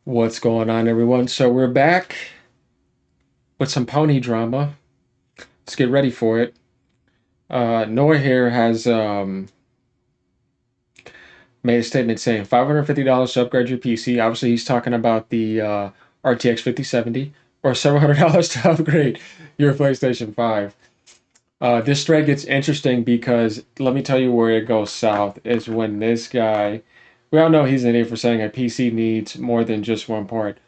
What's going on, everyone? So we're back with some pony drama. Let's get ready for it. Noah here has made a statement saying $550 to upgrade your PC. Obviously, he's talking about the RTX 5070, or several $100 to upgrade your PlayStation 5. This thread gets interesting because let me tell you where it goes south is when this guy, we all know he's an idiot for saying a PC needs more than just one part.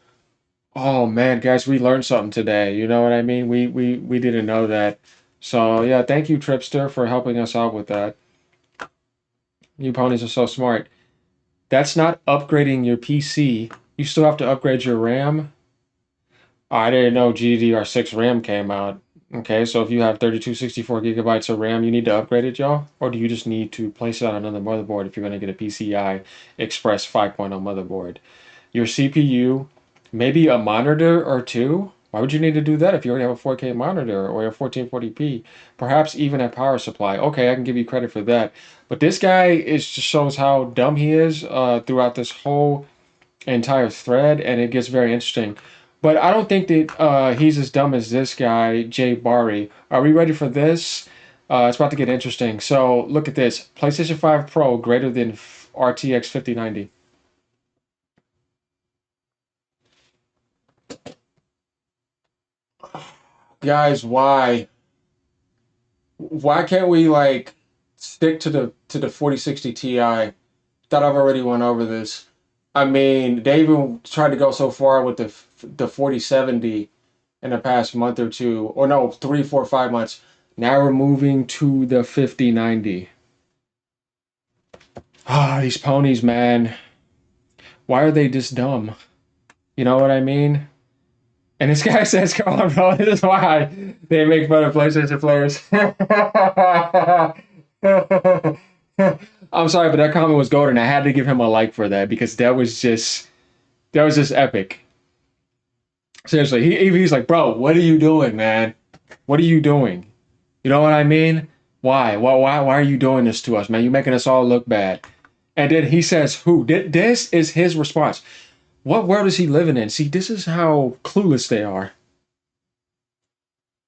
Oh man, guys, we learned something today. You know what I mean? We didn't know that. So yeah, thank you, Tripster, for helping us out with that. You ponies are so smart. That's not upgrading your PC. You still have to upgrade your RAM. I didn't know GDDR6 RAM came out. Okay, so if you have 3264 gigabytes of RAM, you need to upgrade it, y'all? Or do you just need to place it on another motherboard if you're going to get a PCI Express 5.0 motherboard? Your CPU, maybe a monitor or two. Why would you need to do that if you already have a 4K monitor or a 1440p? Perhaps even a power supply. Okay, I can give you credit for that. But this guy is just shows how dumb he is throughout this whole entire thread, and it gets very interesting. But I don't think that he's as dumb as this guy, Jay Bari. Are we ready for this? It's about to get interesting. So look at this: PlayStation 5 Pro greater than RTX 5090. Guys, why? Why can't we like stick to the 4060 Ti? Thought I've already went over this. I mean, they even tried to go so far with the 4070 in the past month or two, or no, 3, 4, 5 months. Now we're moving to the 5090. Ah, these ponies, man. Why are they this dumb? You know what I mean? And this guy says, "Come on, bro. This is why they make fun of PlayStation players." I'm sorry, but that comment was golden. I had to give him a like for that because that was just epic. Seriously, he's like, "Bro, what are you doing, man? What are you doing? You know what I mean? Why are you doing this to us, man? You're making us all look bad." And then he says, "Who?" This is his response. What world is he living in? See, this is how clueless they are.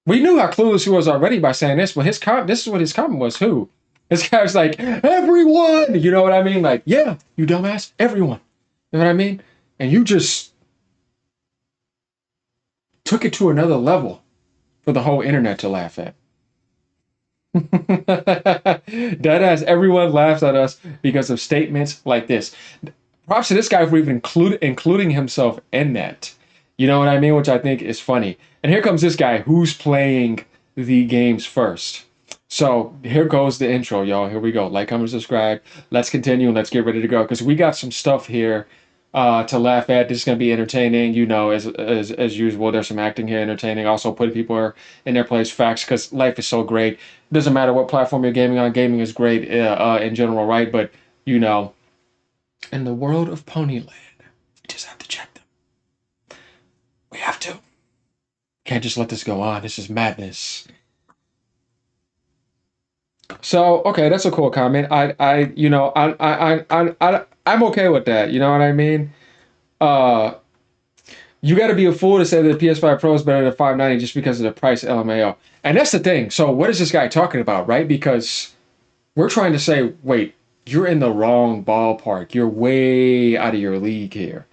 We knew how clueless he was already by saying this, but this is what his comment was. Who? This guy's like, everyone. You know what I mean? Like, yeah, you dumbass, everyone. You know what I mean? And you just took it to another level for the whole internet to laugh at. Deadass, everyone laughs at us because of statements like this. Props to this guy for even including himself in that. You know what I mean? Which I think is funny. And here comes this guy who's playing the games first. So here goes the intro, y'all. Here we go. Like, comment, subscribe. Let's continue and let's get ready to go because we got some stuff here to laugh at. This is gonna be entertaining, you know, as usual. There's some acting here, entertaining. Also, putting people in their place. Facts, because life is so great. It doesn't matter what platform you're gaming on. Gaming is great in general, right? But you know, in the world of Ponyland, we just have to check them. We have to. Can't just let this go on. This is madness. So okay, that's a cool comment. I'm okay with that. You know what I mean? Uh, you got to be a fool to say that the PS5 Pro is better than 590 just because of the price, LMAO. And that's the thing. So what is this guy talking about, right? Because we're trying to say, wait, you're in the wrong ballpark. You're way out of your league here.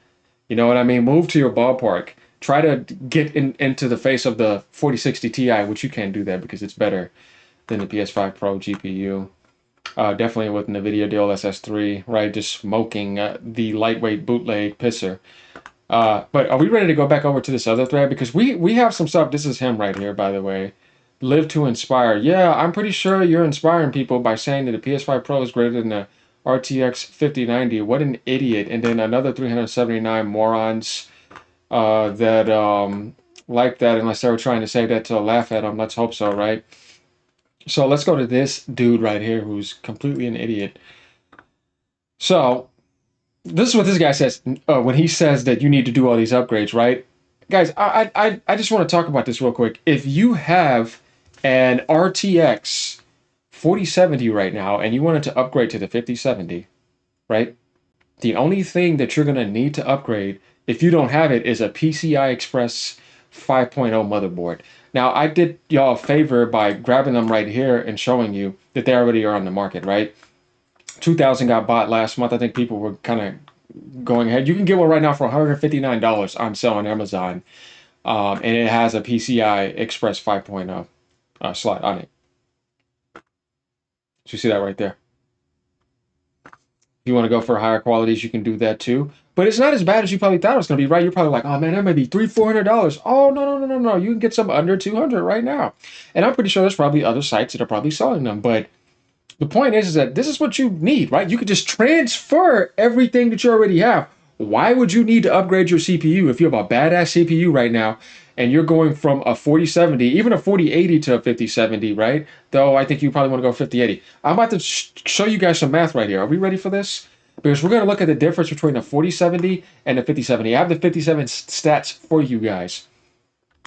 You know what I mean? Move to your ballpark. Try to get into the face of the 4060 Ti, which you can't do that because it's better than the PS5 Pro GPU. Definitely with Nvidia DLSS 3, right? Just smoking the lightweight bootleg pisser. But are we ready to go back over to this other thread? Because we have some stuff. This is him right here, by the way. Live to inspire. Yeah, I'm pretty sure you're inspiring people by saying that the PS5 Pro is greater than the RTX 5090. What an idiot. And then another 379 morons that like that, unless they were trying to say that to laugh at them. Let's hope so, right? So let's go to this dude right here who's completely an idiot. So this is what this guy says when he says that you need to do all these upgrades, right? Guys, I just want to talk about this real quick. If you have an RTX 4070 right now and you wanted to upgrade to the 5070, right? The only thing that you're going to need to upgrade if you don't have it is a PCI Express 5.0 motherboard. Now, I did y'all a favor by grabbing them right here and showing you that they already are on the market, right? 2,000 got bought last month. I think people were kind of going ahead. You can get one right now for $159 on sale on Amazon, and it has a PCI Express 5.0 slot on it. So you see that right there. If you want to go for higher qualities, you can do that too. But it's not as bad as you probably thought it was going to be, right? You're probably like, oh man, that might be $300-400. Oh, no. You can get some under 200 right now. And I'm pretty sure there's probably other sites that are probably selling them. But the point is that this is what you need, right? You could just transfer everything that you already have. Why would you need to upgrade your CPU if you have a badass CPU right now and you're going from a 4070, even a 4080 to a 5070, right? Though I think you probably want to go 5080. I'm about to show you guys some math right here. Are we ready for this? Because we're going to look at the difference between a 4070 and a 5070. I have the 57 stats for you guys.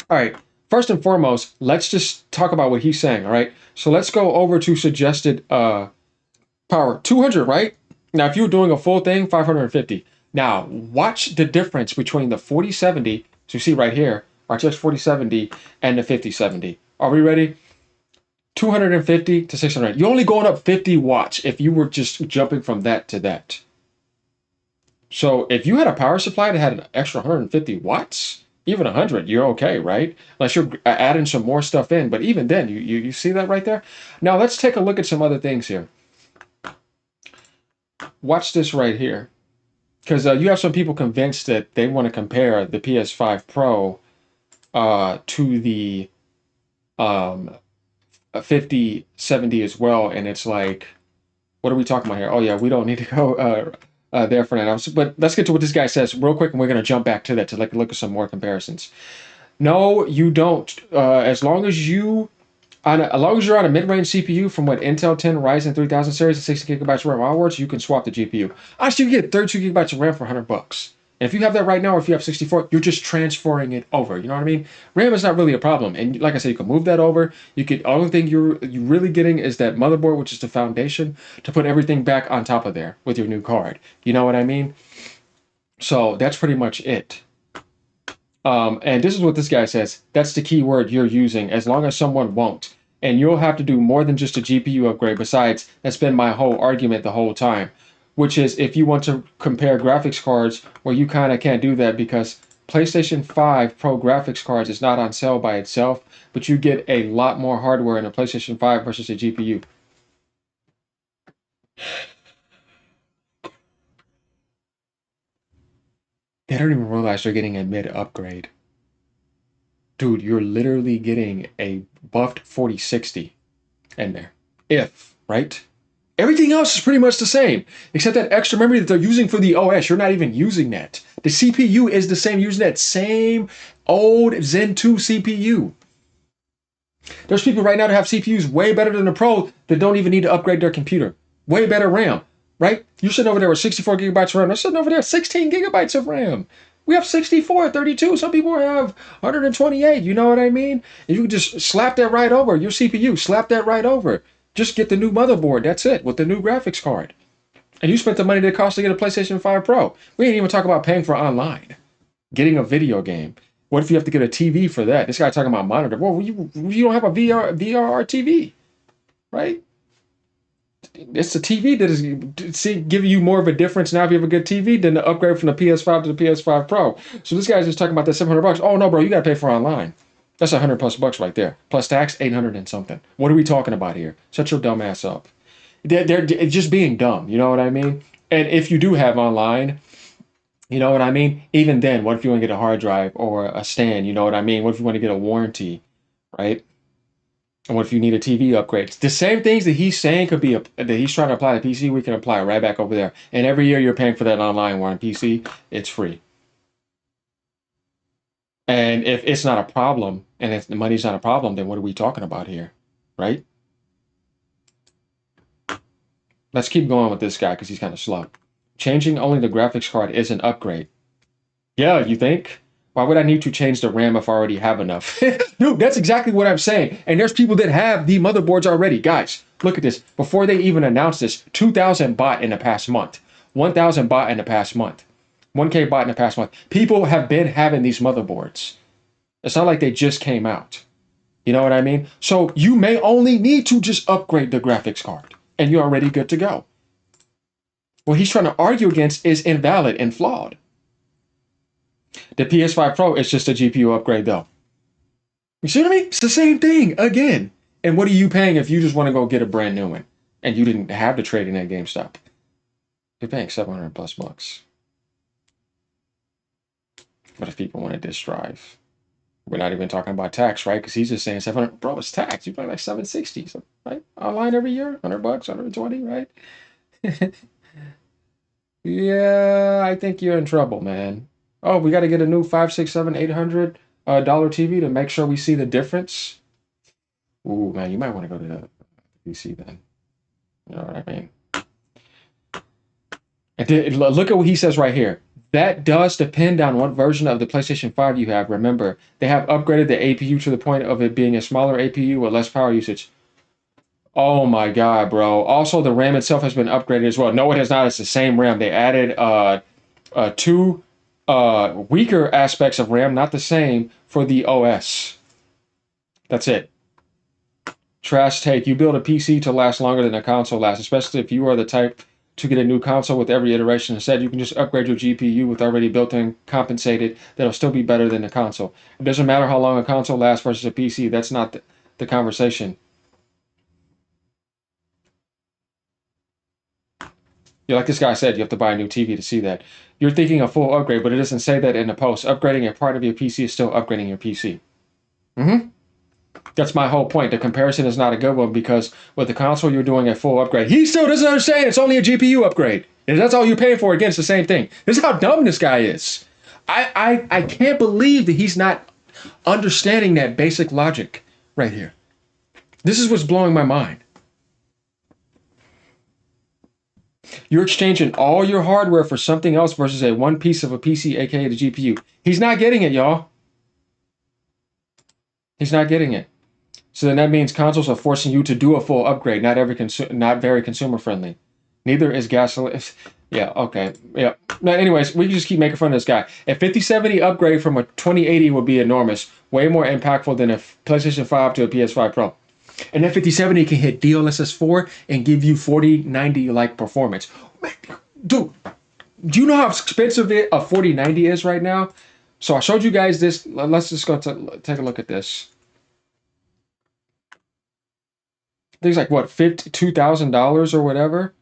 All right. First and foremost, let's just talk about what he's saying, all right? So let's go over to suggested power. 200, right? Now, if you're doing a full thing, 550. Now, watch the difference between the 4070, so you see right here, RTX 4070, and the 5070. Are we ready? 250 to 600. You're only going up 50 watts if you were just jumping from that to that. So if you had a power supply that had an extra 150 watts, even 100, you're okay, right? Unless you're adding some more stuff in. But even then, you see that right there? Now, let's take a look at some other things here. Watch this right here. Because you have some people convinced that they want to compare the PS5 Pro to the 5070 as well. And it's like, what are we talking about here? Oh, yeah, we don't need to go there for now. But let's get to what this guy says real quick, and we're going to jump back to that to look at some more comparisons. No, you don't. As long as you're on a mid-range CPU from what Intel 10 Ryzen 3000 series and 60 gigabytes of RAM onwards, you can swap the GPU. Honestly, you get 32 gigabytes of RAM for $100. And if you have that right now, or if you have 64, you're just transferring it over. You know what I mean? RAM is not really a problem. And like I said, you can move that over. You could, only thing you're really getting is that motherboard, which is the foundation, to put everything back on top of there with your new card. You know what I mean? So that's pretty much it. And this is what this guy says. That's the key word you're using, as long as someone won't. And you'll have to do more than just a GPU upgrade. Besides, that's been my whole argument the whole time, which is if you want to compare graphics cards, well, you kind of can't do that because PlayStation 5 Pro graphics cards is not on sale by itself, but you get a lot more hardware in a PlayStation 5 versus a GPU. They don't even realize they're getting a mid upgrade. Dude, you're literally getting a buffed 4060 in there. Right? Everything else is pretty much the same, except that extra memory that they're using for the OS. You're not even using that. The CPU is the same, using that same old Zen 2 CPU. There's people right now that have CPUs way better than the Pro that don't even need to upgrade their computer. Way better RAM, right? You're sitting over there with 64 gigabytes of RAM. They're sitting over there with 16 gigabytes of RAM. We have 64, 32. Some people have 128. You know what I mean? And you can just slap that right over your CPU. Slap that right over. Just get the new motherboard. That's it, with the new graphics card. And you spent the money that it costs to get a PlayStation 5 Pro. We ain't even talk about paying for online. Getting a video game. What if you have to get a TV for that? This guy talking about monitor. Well, you don't have a VR TV, right? It's the TV that is giving you more of a difference now if you have a good TV than the upgrade from the PS5 to the PS5 Pro. So this guy's just talking about that $700. Oh no, bro, you gotta pay for online. That's $100+ right there. Plus tax, 800 and something. What are we talking about here? Shut your dumb ass up. They're just being dumb. You know what I mean? And if you do have online, you know what I mean? Even then, what if you want to get a hard drive or a stand? You know what I mean? What if you want to get a warranty, right? And what if you need a TV upgrade? The same things that he's saying could be that he's trying to apply to PC, we can apply right back over there. And every year you're paying for that online, where on PC, it's free. And if it's not a problem, and if the money's not a problem, then what are we talking about here, right? Let's keep going with this guy because he's kind of slow. Changing only the graphics card is an upgrade. Yeah, you think? Why would I need to change the RAM if I already have enough? Dude, that's exactly what I'm saying. And there's people that have the motherboards already. Guys, look at this. Before they even announced this, 2,000 bought in the past month. 1,000 bought in the past month. 1K bought in the past month. People have been having these motherboards. It's not like they just came out. You know what I mean? So you may only need to just upgrade the graphics card and you're already good to go. What he's trying to argue against is invalid and flawed. The PS5 Pro is just a GPU upgrade though. You see what I mean? It's the same thing again. And what are you paying if you just want to go get a brand new one and you didn't have the trade-in at GameStop? You're paying 700 plus bucks. What if people want a disk drive? We're not even talking about tax, right? Because he's just saying 700. Bro, it's tax. You pay like 760, so, right? Online every year, 100 bucks, 120, right? Yeah, I think you're in trouble, man. Oh, we got to get a new 5, 6, 7, 800 dollar TV to make sure we see the difference. Ooh, man, you might want to go to the PC then. You know what I mean? And then, look at what he says right here. That does depend on what version of the PlayStation 5 you have. Remember, they have upgraded the APU to the point of it being a smaller APU with less power usage. Oh my God, bro. Also, the RAM itself has been upgraded as well. No, it has not. It's the same RAM. They added two weaker aspects of RAM, not the same, for the OS. That's it. Trash take. You build a PC to last longer than a console lasts, especially if you are the type to get a new console with every iteration. Instead, you can just upgrade your GPU with already built-in compensated that'll still be better than the console. It doesn't matter how long a console lasts versus a PC. That's not the conversation. Yeah, like this guy said, you have to buy a new TV to see that. You're thinking a full upgrade, but it doesn't say that in the post. Upgrading a part of your PC is still upgrading your PC. That's my whole point. The comparison is not a good one because with the console, you're doing a full upgrade. He still doesn't understand it's only a GPU upgrade. And that's all you're paying for. Again, it's the same thing. This is how dumb this guy is. I can't believe that he's not understanding that basic logic right here. This is what's blowing my mind. You're exchanging all your hardware for something else versus a one piece of a PC, aka the GPU. He's not getting it, y'all. He's not getting it. So then that means consoles are forcing you to do a full upgrade, not very consumer friendly. Neither is gasoline. Yeah, okay. Yeah. No, anyways, we can just keep making fun of this guy. A 5070 upgrade from a 2080 would be enormous, way more impactful than a PlayStation 5 to a PS5 Pro. And that 5070 can hit DLSS 4 and give you 4090 like performance. Man, dude, do you know how expensive a 4090 is right now? So I showed you guys this. Let's just go take a look at this. Things like what, $2,000 or whatever.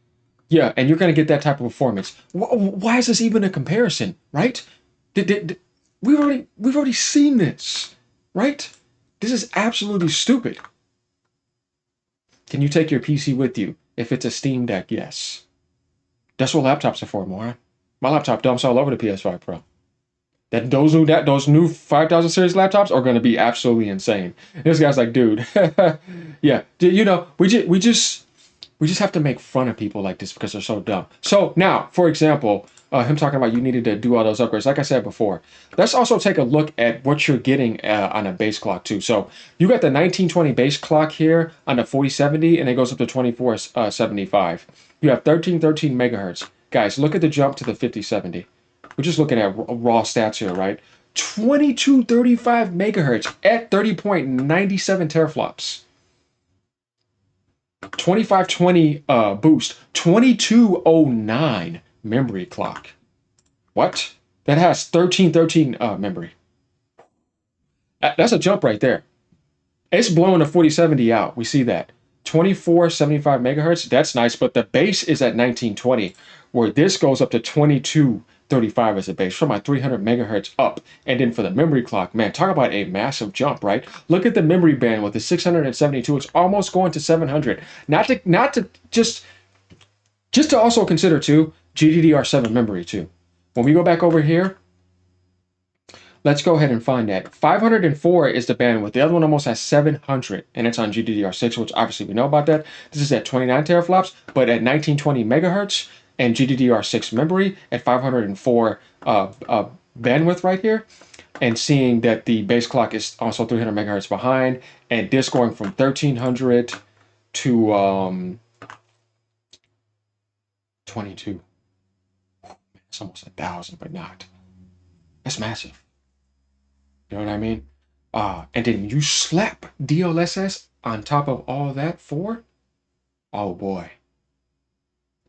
Yeah, and you're going to get that type of performance. Why is this even a comparison, right? We've already seen this, right? This is absolutely stupid. Can you take your PC with you? If it's a Steam Deck, yes. That's what laptops are for, moron. My laptop dumps all over the PS5 Pro. Those new 5000 series laptops are going to be absolutely insane. This guy's like, dude, yeah, you know, we just have to make fun of people like this because they're so dumb. So now, for example, him talking about you needed to do all those upgrades. Like I said before, let's also take a look at what you're getting on a base clock too. So you got the 1920 base clock here on the 4070, and it goes up to 2475. You have 1313 megahertz. Guys, look at the jump to the 5070. We're just looking at raw stats here, right? 2235 megahertz at 30.97 teraflops. 2520 boost. 2209 memory clock. What? That has 1313 memory. That's a jump right there. It's blowing the 4070 out. We see that. 2475 megahertz. That's nice, but the base is at 1920, where this goes up to 2235 as a base from my 300 megahertz up. And then for the memory clock, man, talk about a massive jump, right? Look at the memory band with the 672. It's almost going to 700. Not to just to also consider too GDDR7 memory too. When we go back over here, let's go ahead and find that. 504 is the bandwidth. The other one almost has 700, and it's on GDDR6, which obviously we know about that. This is at 29 teraflops, but at 1920 megahertz and GDDR6 memory at 504 bandwidth right here, and seeing that the base clock is also 300 megahertz behind, and this going from 1300 to 22. It's almost 1,000, but not. That's massive. You know what I mean? And then you slap DLSS on top of all that for, oh boy.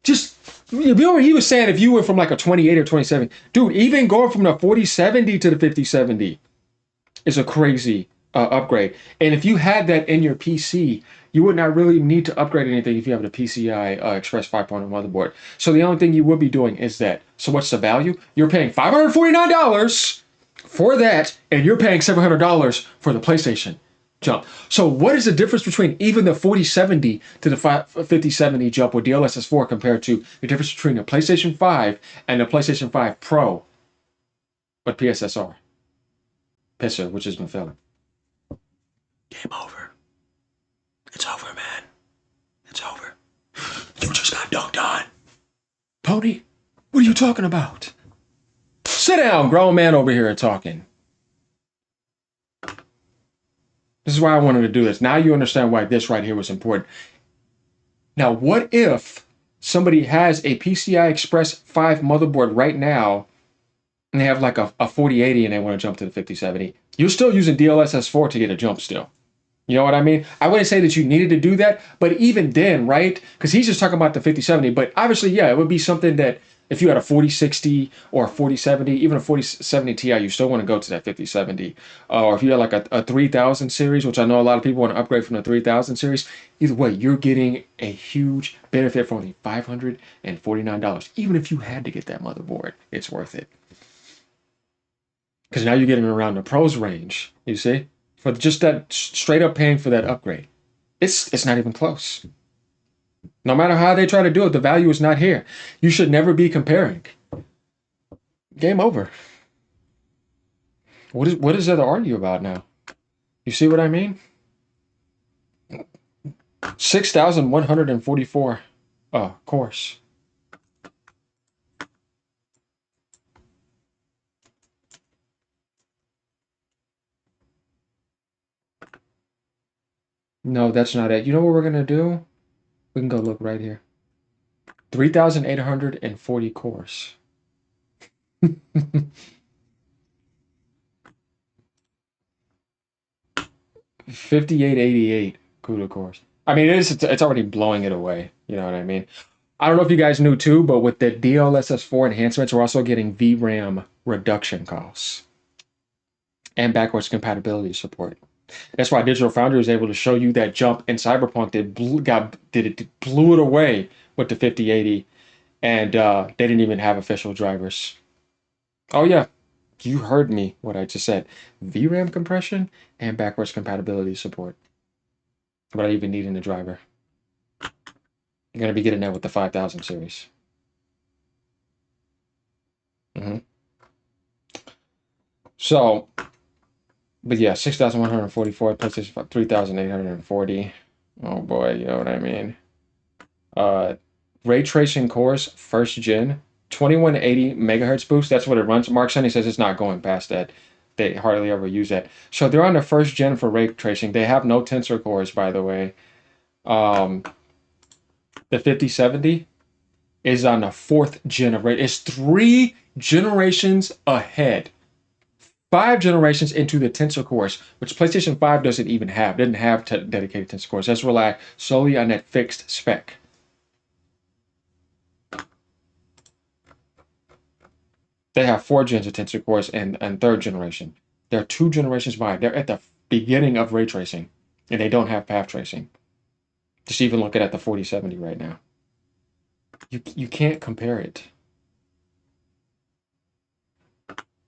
Just, you know what he was saying, if you went from like a 28 or 27, dude, even going from the 4070 to the 5070 is a crazy upgrade. And if you had that in your PC, you would not really need to upgrade anything if you have the PCI Express 5.0 motherboard. So the only thing you would be doing is that. So what's the value? You're paying $549 for that, and you're paying $700 for the PlayStation jump. So what is the difference between even the 4070 to the 5070 jump with DLSS 4 compared to the difference between the PlayStation 5 and the PlayStation 5 Pro with PSSR? Pisser, which has been failing. Game over. It's over, man. It's over. You just got dunked on. Pony, what are you talking about? Sit down, grown man over here talking. This is why I wanted to do this. Now you understand why this right here was important. Now, what if somebody has a PCI Express 5 motherboard right now and they have like a 4080 and they want to jump to the 5070? You're still using DLSS 4 to get a jump still. You know what I mean? I wouldn't say that you needed to do that, but even then, right? Because he's just talking about the 5070, but obviously, yeah, it would be something that if you had a 4060 or a 4070, even a 4070 Ti, you still want to go to that 5070. Or if you had like a 3000 series, which I know a lot of people want to upgrade from the 3000 series, either way, you're getting a huge benefit for only $549. Even if you had to get that motherboard, it's worth it. Because now you're getting around the pros range, you see? For just that straight up paying for that upgrade. It's not even close. No matter how they try to do it, the value is not here. You should never be comparing. Game over. What is there to argue about now? You see what I mean? 6,144 cores. No, that's not it. You know what we're gonna do? We can go look right here. 3,840 cores. 5888 CUDA cores. I mean, it's already blowing it away. You know what I mean? I don't know if you guys knew too, but with the DLSS 4 enhancements, we're also getting VRAM reduction costs and backwards compatibility support. That's why Digital Foundry was able to show you that jump in Cyberpunk that blew it away with the 5080, and they didn't even have official drivers. Oh yeah, you heard me what I just said. VRAM compression and backwards compatibility support without even needing the driver. You're gonna be getting that with the 5000 series. So, but yeah, 6,144 PlayStation 3,840. Oh boy, you know what I mean. Ray tracing cores, first gen, 2180 megahertz boost. That's what it runs. Mark Sunny says it's not going past that. They hardly ever use that. So they're on the first gen for ray tracing. They have no tensor cores, by the way. The 5070 is on the fourth generation. It's 3 generations ahead. 5 generations into the tensor cores, which PlayStation 5 doesn't even have. Doesn't have dedicated tensor cores. That's rely solely on that fixed spec. They have 4 gens of tensor cores and 3rd generation. They're 2 generations behind. They're at the beginning of ray tracing, and they don't have path tracing. Just even looking at the 4070 right now. You can't compare it.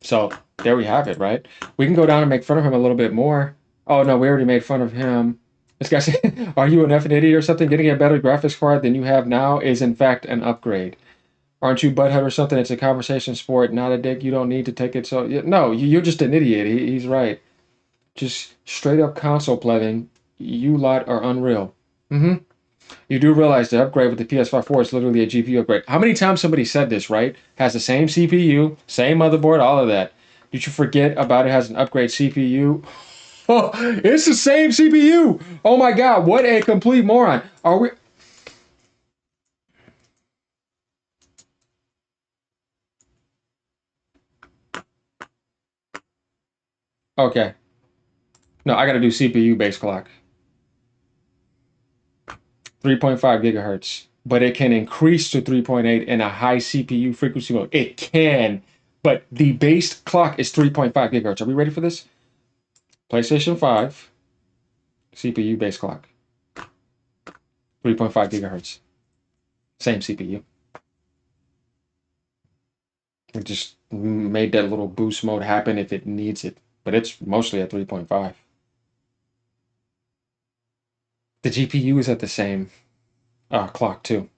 So there we have it, right? We can go down and make fun of him a little bit more. Oh no, we already made fun of him. This guy said, "Are you an F idiot or something? Getting a better graphics card than you have now is in fact an upgrade. Aren't you butthead or something? It's a conversation sport, not a dick. You don't need to take it so." No, you're just an idiot. He's right. Just straight up console plebing. You lot are unreal. You do realize the upgrade with the PS5 4 is literally a GPU upgrade. How many times somebody said this, right? Has the same CPU, same motherboard, all of that. Did you forget about it has an upgrade CPU? Oh, it's the same CPU. Oh my God, what a complete moron. Are we? Okay. No, I got to do CPU based clock. 3.5 gigahertz. But it can increase to 3.8 in a high CPU frequency mode. It can. But the base clock is 3.5 gigahertz. Are we ready for this? PlayStation 5, CPU based clock. 3.5 gigahertz. Same CPU. It just made that little boost mode happen if it needs it. But it's mostly at 3.5. The GPU is at the same clock too.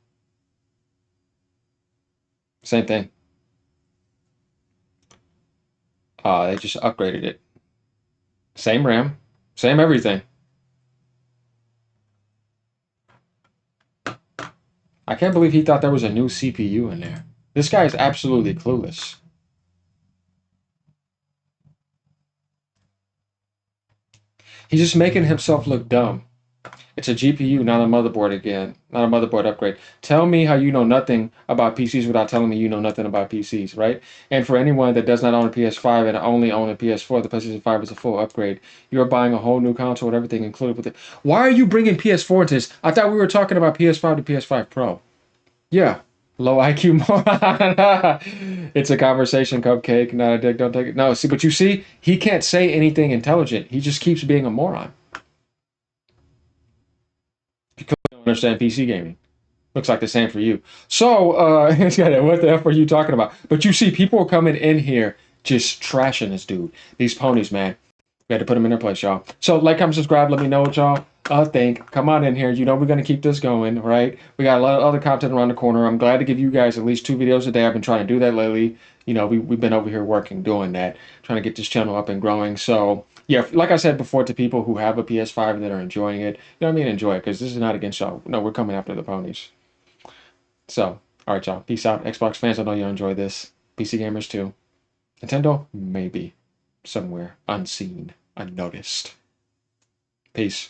Same thing. They just upgraded it. Same RAM, same everything. I can't believe he thought there was a new CPU in there. This guy is absolutely clueless. He's just making himself look dumb. It's a GPU, not a motherboard again. Not a motherboard upgrade. Tell me how you know nothing about PCs without telling me you know nothing about PCs, right? And for anyone that does not own a PS5 and only own a PS4, the PlayStation 5 is a full upgrade. You're buying a whole new console with everything included with it. Why are you bringing PS4 into this? I thought we were talking about PS5 to PS5 Pro. Yeah. Low IQ moron. It's a conversation cupcake, not a dick, don't take it. No, see, but you see, he can't say anything intelligent. He just keeps being a moron. Because you don't understand PC gaming. Looks like the same for you. So, what the F are you talking about? But you see, people are coming in here just trashing this dude. These ponies, man. We had to put them in their place, y'all. So, like, comment, subscribe. Let me know what y'all think. Come on in here. You know we're going to keep this going, right? We got a lot of other content around the corner. I'm glad to give you guys at least 2 videos a day. I've been trying to do that lately. You know, we've been over here working, doing that, trying to get this channel up and growing. So, yeah, like I said before, to people who have a PS5 that are enjoying it, you know what I mean? Enjoy it, because this is not against y'all. No, we're coming after the ponies. So, all right, y'all. Peace out. Xbox fans, I know you enjoy this. PC gamers, too. Nintendo, maybe. Somewhere. Unseen. Unnoticed. Peace.